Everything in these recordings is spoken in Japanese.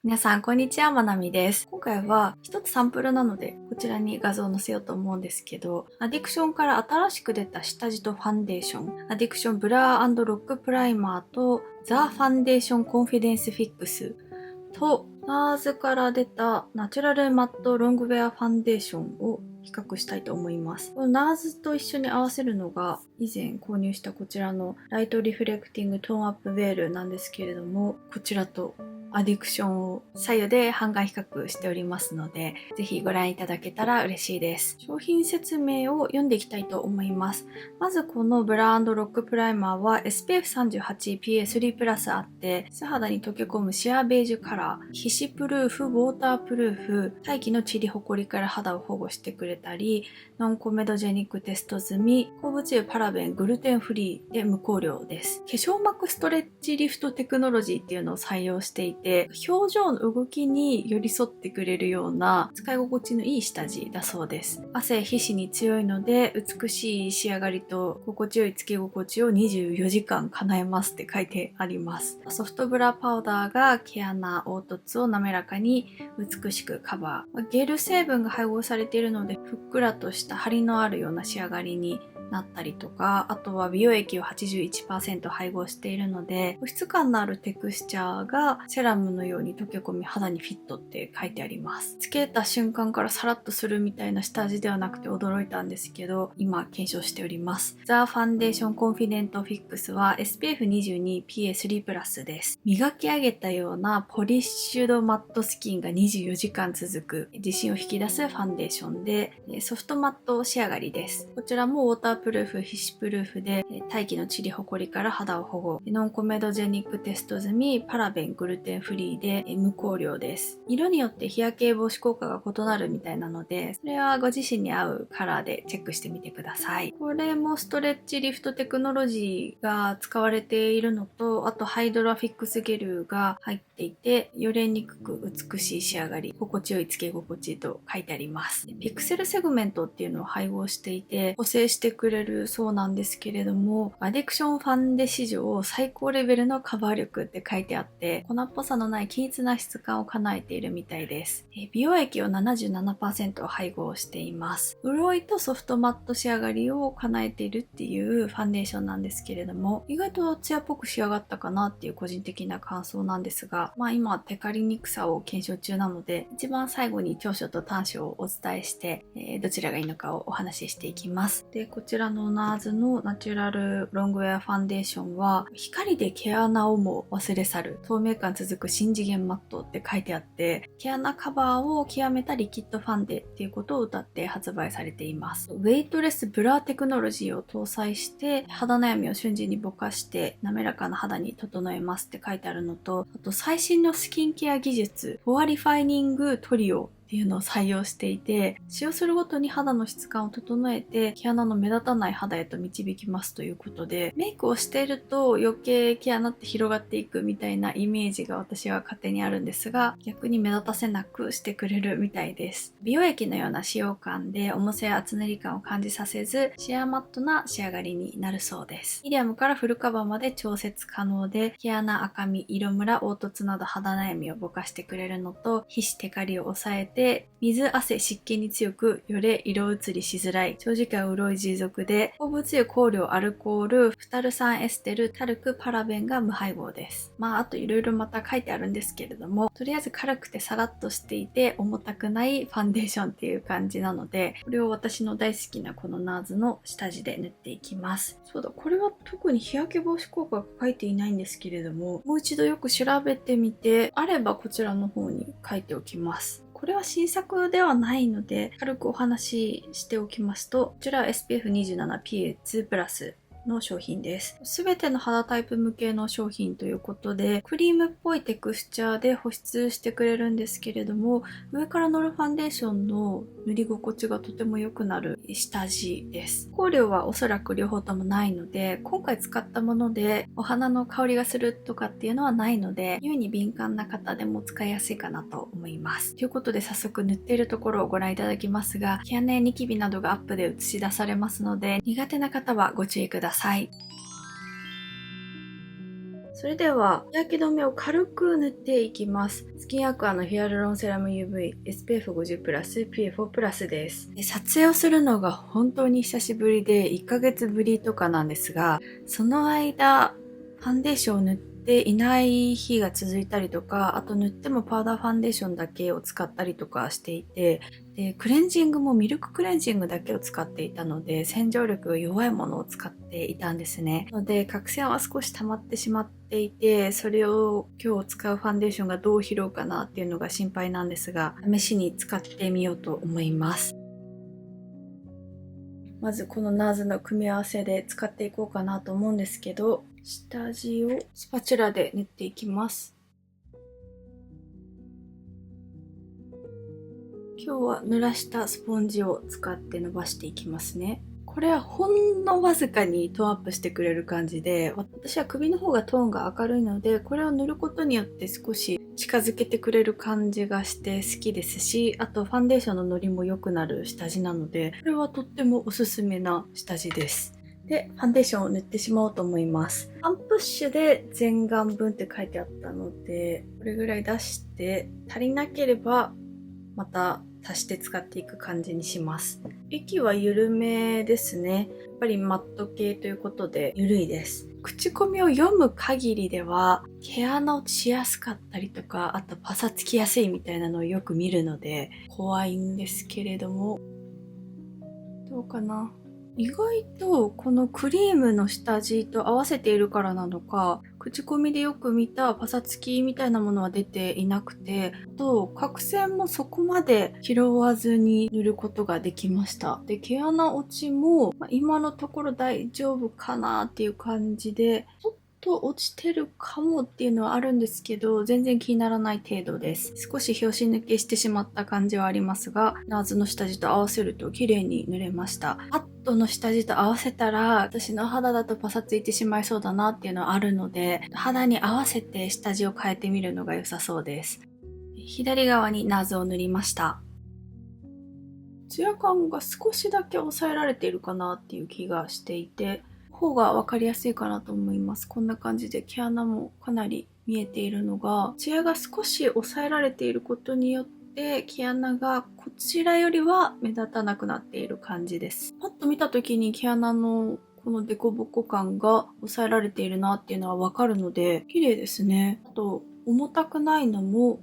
皆さん、こんにちは。まなみです。今回は一つサンプルなので、こちらに画像を載せようと思うんですけど、アディクションから新しく出た下地とファンデーション、アディクションブラー&ロックプライマーとザ・ファンデーションコンフィデンスフィックスと、NARS から出たナチュラルマットロングウェアファンデーションを比較したいと思います。この NARS と一緒に合わせるのが以前購入したこちらのライトリフレクティングトーンアップベールなんですけれども、こちらとアディクションを左右で半眼比較しておりますので、ぜひご覧いただけたら嬉しいです。商品説明を読んでいきたいと思います。まずこのブラー&ロックプライマーは SPF38PA3 プラスあって、素肌に溶け込むシアーベージュカラー、皮脂プルーフ、ウォータープルーフ、大気の塵りほこりから肌を保護してくれたり、ノンコメドジェニックテスト済み、鉱物油、パラベン、グルテンフリーで無香料です。化粧膜ストレッチリフトテクノロジーっていうのを採用していて、表情の動きに寄り添ってくれるような使い心地のいい下地だそうです。汗、皮脂に強いので美しい仕上がりと心地よいつけ心地を24時間叶えますって書いてあります。ソフトブラパウダーが毛穴、凹凸を滑らかに美しくカバー。ゲル成分が配合されているのでふっくらとした張りのあるような仕上がりになったりとか、あとは美容液を 81% 配合しているので、保湿感のあるテクスチャーがセラムのように溶け込み肌にフィットって書いてあります。つけた瞬間からサラッとするみたいな下地ではなくて驚いたんですけど、今検証しております。ザ・ファンデーションコンフィデントフィックスは SPF22PA3 プラスです。磨き上げたようなポリッシュドマットスキンが24時間続く自信を引き出すファンデーションで、ソフトマット仕上がりです。こちらもウォータープルーフ、皮脂プルーフで大気の塵ほこりから肌を保護。ノンコメドジェニックテスト済み、パラベン、グルテンフリーで無香料です。色によって日焼け防止効果が異なるみたいなので、それはご自身に合うカラーでチェックしてみてください。これもストレッチリフトテクノロジーが使われているのと、あとハイドラフィックスゲルが入っていて、よれにくく美しい仕上がり、心地よいつけ心地と書いてあります。ピクセルセグメントっていうのを配合していて、補正してくれるそうなんですけれども、アディクションファンデ史上最高レベルのカバー力って書いてあって、粉っぽさのない均一な質感を叶えているみたいです。美容液を 77% 配合しています。潤いとソフトマット仕上がりを叶えているっていうファンデーションなんですけれども、意外とツヤっぽく仕上がったかなっていう個人的な感想なんですが、今テカリにくさを検証中なので、一番最後に長所と短所をお伝えして、どちらがいいのかをお話ししていきます。で、こちらの NARS のナチュラルロングウェアファンデーションは、光で毛穴をも忘れ去る透明感続く新次元マットって書いてあって、毛穴カバーを極めたリキッドファンデっていうことを謳って発売されています。ウェイトレスブラーテクノロジーを搭載して肌悩みを瞬時にぼかして滑らかな肌に整えますって書いてあるのと、あと最新のスキンケア技術フォアリファイニングトリオっていうのを採用していて、使用するごとに肌の質感を整えて毛穴の目立たない肌へと導きますということで、メイクをしていると余計毛穴って広がっていくみたいなイメージが私は勝手にあるんですが、逆に目立たせなくしてくれるみたいです。美容液のような使用感で重さや厚塗り感を感じさせず、シェアマットな仕上がりになるそうです。ミディアムからフルカバーまで調節可能で、毛穴、赤み、色ムラ、凹凸など肌悩みをぼかしてくれるのと、皮脂テカリを抑えて水、汗、湿気に強く、よれ、色移りしづらい、長時間潤い持続で、鉱物油、香料、アルコール、フタル酸エステル、タルク、パラベンが無配合です。あといろいろまた書いてあるんですけれども、とりあえず軽くてサラッとしていて、重たくないファンデーションっていう感じなので、これを私の大好きなこの NARS の下地で塗っていきます。そうだ、これは特に日焼け防止効果が書いていないんですけれども、もう一度よく調べてみて、あればこちらの方に書いておきます。これは新作ではないので、軽くお話ししておきますと、こちらは SPF27PA2+の商品です。すべての肌タイプ向けの商品ということで、クリームっぽいテクスチャーで保湿してくれるんですけれども、上から乗るファンデーションの塗り心地がとても良くなる下地です。香料はおそらく両方ともないので、今回使ったものでお花の香りがするとかっていうのはないので、匂いに敏感な方でも使いやすいかなと思います。ということで早速塗っているところをご覧いただきますが、毛穴やニキビなどがアップで映し出されますので、苦手な方はご注意ください。それでは日焼け止めを軽く塗っていきます。スキンアクアのヒアルロンセラム UV SPF50+PA4+ です。撮影をするのが本当に久しぶりで1ヶ月ぶりとかなんですが、その間ファンデーションを塗っていない日が続いたりとか、あと塗ってもパウダーファンデーションだけを使ったりとかしていて、でクレンジングもミルククレンジングだけを使っていたので、洗浄力が弱いものを使っていたんですね。ので角栓は少し溜まってしまっていて、それを今日使うファンデーションがどう拾うかなっていうのが心配なんですが、試しに使ってみようと思います。まずこのNARSの組み合わせで使っていこうかなと思うんですけど、下地をスパチュラで塗っていきます。今日は濡らしたスポンジを使って伸ばしていきますね。これはほんのわずかにトーンアップしてくれる感じで、私は首の方がトーンが明るいので、これを塗ることによって少し近づけてくれる感じがして好きですし、あとファンデーションのノリも良くなる下地なので、これはとってもおすすめな下地です。で、ファンデーションを塗ってしまおうと思います。3プッシュで全顔分って書いてあったので、これぐらい出して、足りなければまた足して使っていく感じにします。液は緩めですね。やっぱりマット系ということで緩いです。口コミを読む限りでは毛穴落ちしやすかったりとか、あとパサつきやすいみたいなのをよく見るので怖いんですけれども、どうかな。意外とこのクリームの下地と合わせているからなのか、口コミでよく見たパサつきみたいなものは出ていなくて、あと角栓もそこまで拾わずに塗ることができました。で、毛穴落ちも今のところ大丈夫かなっていう感じで、ちょっと落ちてるかもっていうのはあるんですけど、全然気にならない程度です。少し拍子抜けしてしまった感じはありますが、NARSの下地と合わせると綺麗に塗れました。パッドの下地と合わせたら、私の肌だとパサついてしまいそうだなっていうのはあるので、肌に合わせて下地を変えてみるのが良さそうです。左側にNARSを塗りました。ツヤ感が少しだけ抑えられているかなっていう気がしていて、方が分かりやすいかなと思います。こんな感じで毛穴もかなり見えているのが、ツヤが少し抑えられていることによって毛穴がこちらよりは目立たなくなっている感じです。パッと見た時に毛穴のこのデコボコ感が抑えられているなっていうのは分かるので綺麗ですね。あと重たくないのも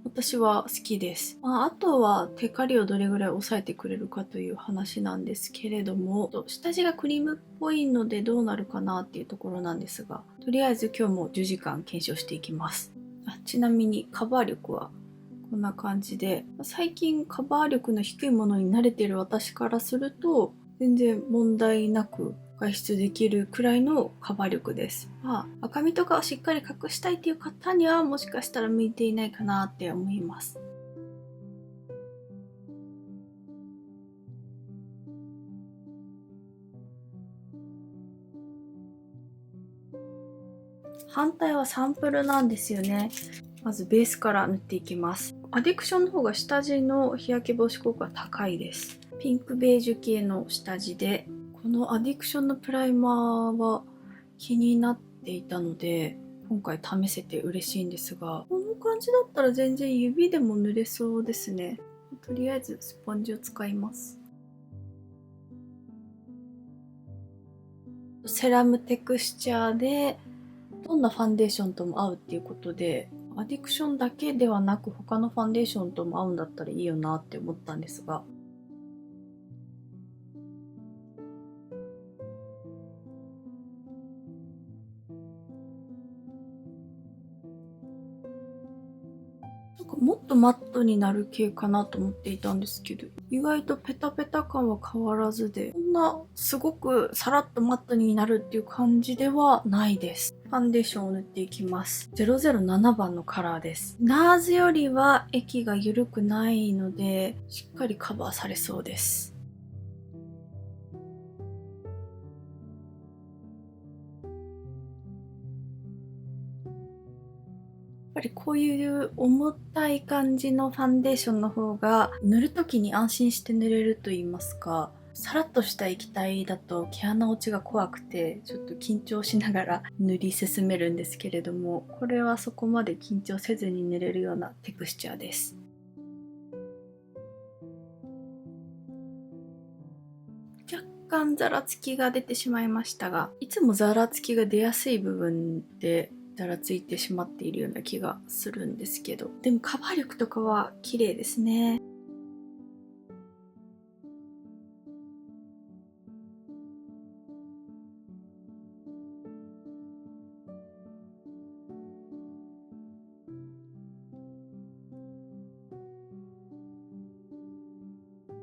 私は好きです。あとはテカリをどれぐらい抑えてくれるかという話なんですけれども、下地がクリームっぽいのでどうなるかなっていうところなんですが、とりあえず今日も10時間検証していきます。ちなみにカバー力はこんな感じで、最近カバー力の低いものに慣れている私からすると全然問題なく外出できるくらいのカバー力です。赤みとかをしっかり隠したいっていう方にはもしかしたら向いていないかなって思います。反対はサンプルなんですよね。まずベースから塗っていきます。アディクションの方が下地の日焼け防止効果が高いです。ピンクベージュ系の下地で、このアディクションのプライマーは気になっていたので今回試せて嬉しいんですが、この感じだったら全然指でも塗れそうですね。とりあえずスポンジを使います。セラムテクスチャーでどんなファンデーションとも合うっていうことで、アディクションだけではなく他のファンデーションとも合うんだったらいいよなって思ったんですが、もっとマットになる系かなと思っていたんですけど、意外とペタペタ感は変わらずで、こんなすごくさらっとマットになるっていう感じではないです。ファンデーションを塗っていきます。007番のカラーです。NARS よりは液が緩くないのでしっかりカバーされそうです。やっぱりこういう重たい感じのファンデーションの方が塗るときに安心して塗れると言いますか、さらっとした液体だと毛穴落ちが怖くてちょっと緊張しながら塗り進めるんですけれども、これはそこまで緊張せずに塗れるようなテクスチャーです。若干ざらつきが出てしまいましたが、いつもざらつきが出やすい部分でざらついてしまっているような気がするんですけど、でもカバー力とかは綺麗ですね。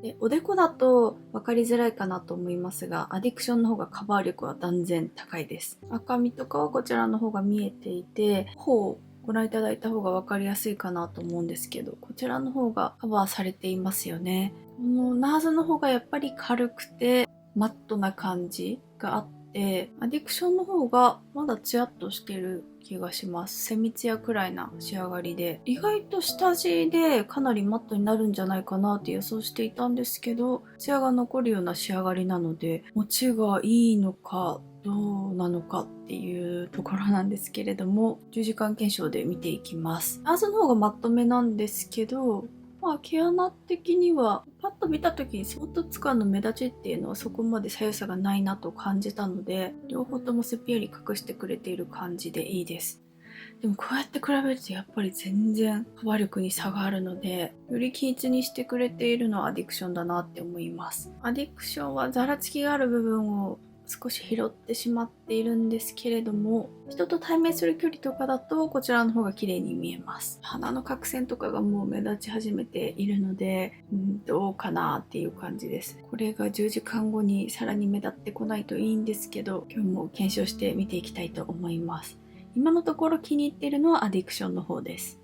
で、おでこだと分かりづらいかなと思いますが、アディクションの方がカバー力は断然高いです。赤みとかはこちらの方が見えていて、頬をご覧いただいた方が分かりやすいかなと思うんですけど、こちらの方がカバーされていますよね。このナーズの方がやっぱり軽くてマットな感じがあって、アディクションの方がまだツヤっとしてる気がします。セミツヤくらいな仕上がりで、意外と下地でかなりマットになるんじゃないかなって予想していたんですけど、ツヤが残るような仕上がりなので、持ちがいいのかどうなのかっていうところなんですけれども、10時間検証で見ていきます。ナーズの方がマットめなんですけど、毛穴的にはパッと見た時にスポットツカの目立ちっていうのはそこまで左右差がないなと感じたので、両方ともすっぴんより隠してくれている感じでいいです。でもこうやって比べるとやっぱり全然カバー力に差があるので、より均一にしてくれているのはアディクションだなって思います。アディクションはざらつきがある部分を少し拾ってしまっているんですけれども、人と対面する距離とかだとこちらの方が綺麗に見えます。鼻の角栓とかがもう目立ち始めているので、どうかなっていう感じです。これが10時間後にさらに目立ってこないといいんですけど、今日も検証して見ていきたいと思います。今のところ気に入っているのはアディクションの方です。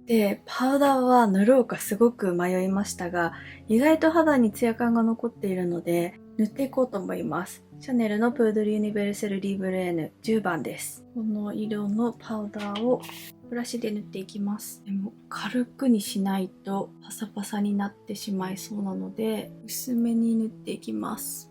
で、パウダーは塗ろうかすごく迷いましたが、意外と肌にツヤ感が残っているので、塗っていこうと思います。シャネルのプードルユニベルセルリーブレーヌ10番です。この色のパウダーをブラシで塗っていきます。でも軽くにしないとパサパサになってしまいそうなので、薄めに塗っていきます。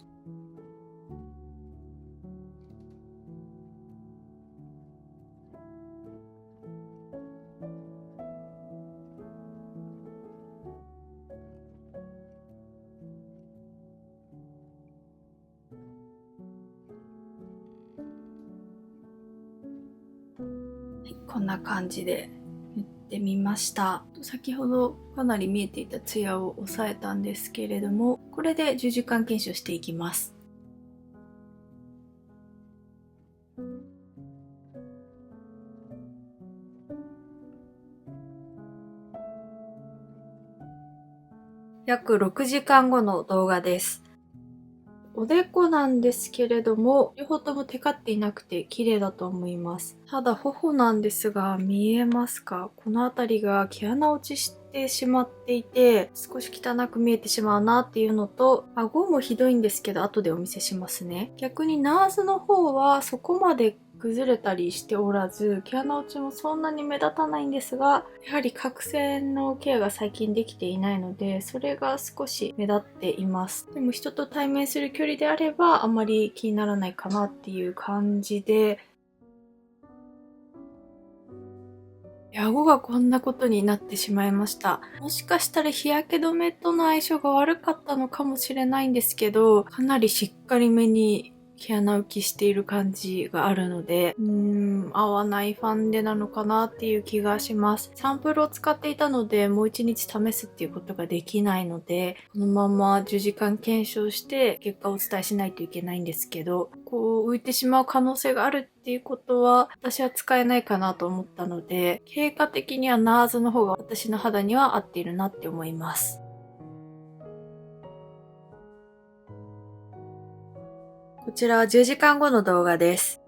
こんな感じで塗ってみました。先ほどかなり見えていたツヤを抑えたんですけれども、これで10時間検証していきます。約6時間後の動画です。おでこなんですけれども、両方ともテカっていなくて綺麗だと思います。ただ頬なんですが、見えますか？この辺りが毛穴落ちしてしまっていて、少し汚く見えてしまうなっていうのと、顎もひどいんですけど、後でお見せしますね。逆にナーズの方はそこまで崩れたりしておらず、毛穴落ちもそんなに目立たないんですが、やはり角栓のケアが最近できていないので、それが少し目立っています。でも人と対面する距離であれば、あまり気にならないかなっていう感じで、顎がこんなことになってしまいました。もしかしたら日焼け止めとの相性が悪かったのかもしれないんですけど、かなりしっかりめに毛穴浮きしている感じがあるので、合わないファンデなのかなっていう気がします。サンプルを使っていたので、もう1日試すっていうことができないので、このまま10時間検証して結果をお伝えしないといけないんですけど、こう浮いてしまう可能性があるっていうことは、私は使えないかなと思ったので、経過的にはナーズの方が私の肌には合っているなって思います。こちらは10時間後の動画です。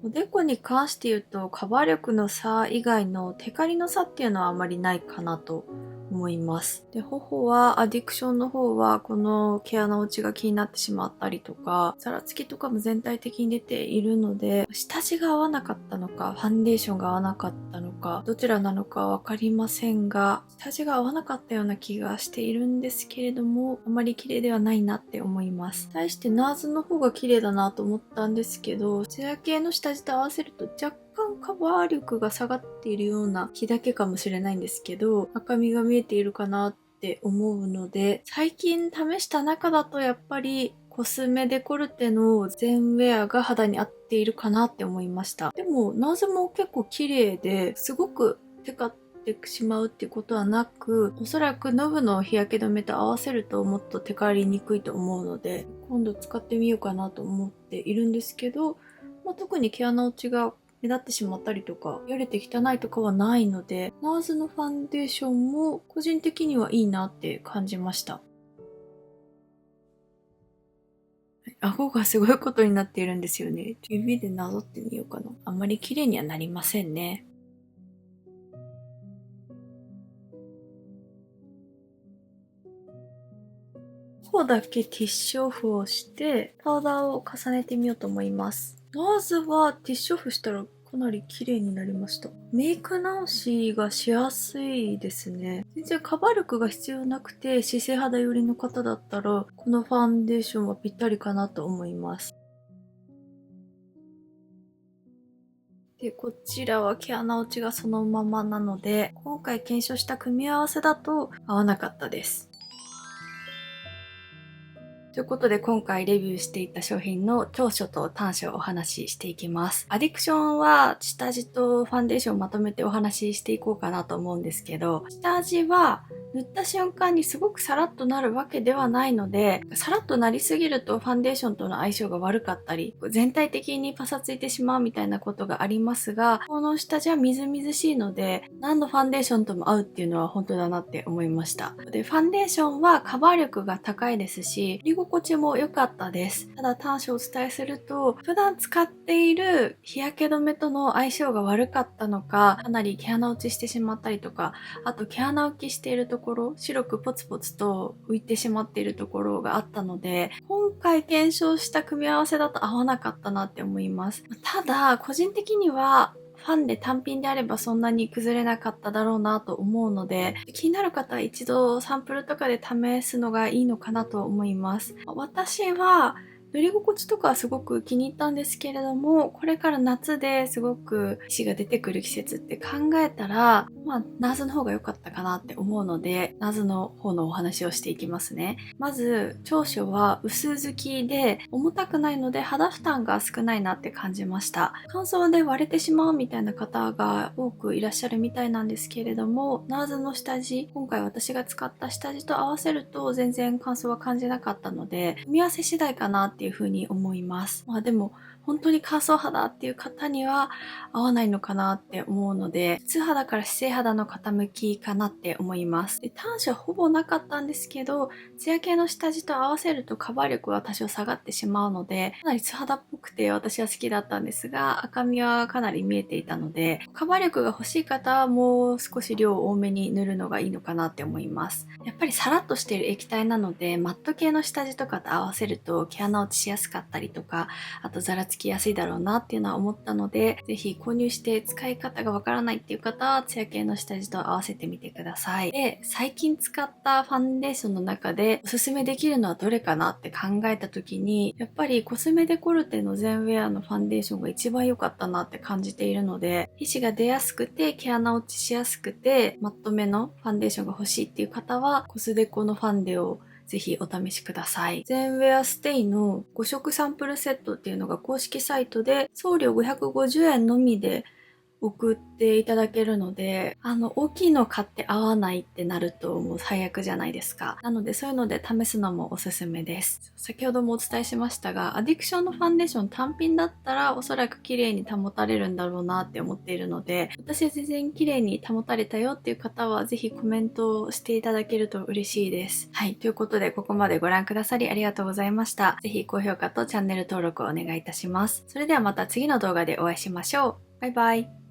おでこに関して言うとカバー力の差以外のテカリの差っていうのはあまりないかなと思います。で、頬はアディクションの方はこの毛穴落ちが気になってしまったりとか、ざらつきとかも全体的に出ているので、下地が合わなかったのか、ファンデーションが合わなかったのか、どちらなのかわかりませんが、下地が合わなかったような気がしているんですけれども、あまり綺麗ではないなって思います。対してナーズの方が綺麗だなと思ったんですけど、ツヤ系の下地と合わせると若干カバー力が下がっているような気だけかもしれないんですけど、赤みが見えているかなって思うので、最近試した中だとやっぱりコスメデコルテの全ウェアが肌に合っているかなって思いました。でもナーズも結構綺麗ですごくテカってしまうっていうことはなく、おそらくノブの日焼け止めと合わせるともっとテカりにくいと思うので、今度使ってみようかなと思っているんですけど、特に毛穴落ちが目立ってしまったりとか、よれて汚いとかはないので、ナーズのファンデーションも個人的にはいいなって感じました。顎がすごいことになっているんですよね。指でなぞってみようかな。あんまり綺麗にはなりませんね。頬だけティッシュオフをして、パウダーを重ねてみようと思います。ナーズはティッシュオフしたらかなり綺麗になりました。メイク直しがしやすいですね。全然カバー力が必要なくて、姿勢肌寄りの方だったら、このファンデーションはぴったりかなと思います。で、こちらは毛穴落ちがそのままなので、今回検証した組み合わせだと合わなかったです。ということで今回レビューしていた商品の長所と短所をお話ししていきます。アディクションは下地とファンデーションをまとめてお話ししていこうかなと思うんですけど、下地は塗った瞬間にすごくサラッとなるわけではないので、サラッとなりすぎるとファンデーションとの相性が悪かったり、全体的にパサついてしまうみたいなことがありますが、この下地はみずみずしいので、何のファンデーションとも合うっていうのは本当だなって思いました。で、ファンデーションはカバー力が高いですし、塗り心地も良かったです。ただ短所をお伝えすると、普段使っている日焼け止めとの相性が悪かったのか、かなり毛穴落ちしてしまったりとか、あと毛穴浮きしているところ、白くポツポツと浮いてしまっているところがあったので、今回検証した組み合わせだと合わなかったなって思います。ただ、個人的には、ファンで単品であればそんなに崩れなかっただろうなと思うので、気になる方は一度サンプルとかで試すのがいいのかなと思います。私は塗り心地とかはすごく気に入ったんですけれども、これから夏ですごく皮脂が出てくる季節って考えたら、ナーズの方が良かったかなって思うので、ナーズの方のお話をしていきますね。まず、長所は薄付きで重たくないので肌負担が少ないなって感じました。乾燥で割れてしまうみたいな方が多くいらっしゃるみたいなんですけれども、ナーズの下地、今回私が使った下地と合わせると全然乾燥は感じなかったので、組み合わせ次第かなっていう風に思います。でも、本当に乾燥肌っていう方には合わないのかなって思うので、普通肌から姿勢肌の傾きかなって思います。で、短所はほぼなかったんですけど、ツヤ系の下地と合わせるとカバー力は多少下がってしまうので、かなり素肌っぽくて私は好きだったんですが、赤みはかなり見えていたので、カバー力が欲しい方はもう少し量多めに塗るのがいいのかなって思います。やっぱりサラッとしている液体なので、マット系の下地とかと合わせると毛穴落ちしやすかったりとか、あとザラつきやすいだろうなっていうのは思ったので、ぜひ購入して使い方がわからないっていう方は、ツヤ系の下地と合わせてみてください。で、最近使ったファンデーションの中でおすすめできるのはどれかなって考えた時に、やっぱりコスメデコルテの全ウェアのファンデーションが一番良かったなって感じているので、皮脂が出やすくて毛穴落ちしやすくてマットめのファンデーションが欲しいっていう方は、コスデコのファンデをぜひお試しください。全ウェアステイの5色サンプルセットっていうのが公式サイトで送料550円のみで送っていただけるので、大きいの買って合わないってなるともう最悪じゃないですか。なのでそういうので試すのもおすすめです。先ほどもお伝えしましたが、アディクションのファンデーション単品だったらおそらく綺麗に保たれるんだろうなって思っているので、私は全然綺麗に保たれたよっていう方はぜひコメントをしていただけると嬉しいです。はい。ということでここまでご覧くださりありがとうございました。ぜひ高評価とチャンネル登録をお願いいたします。それではまた次の動画でお会いしましょう。バイバイ。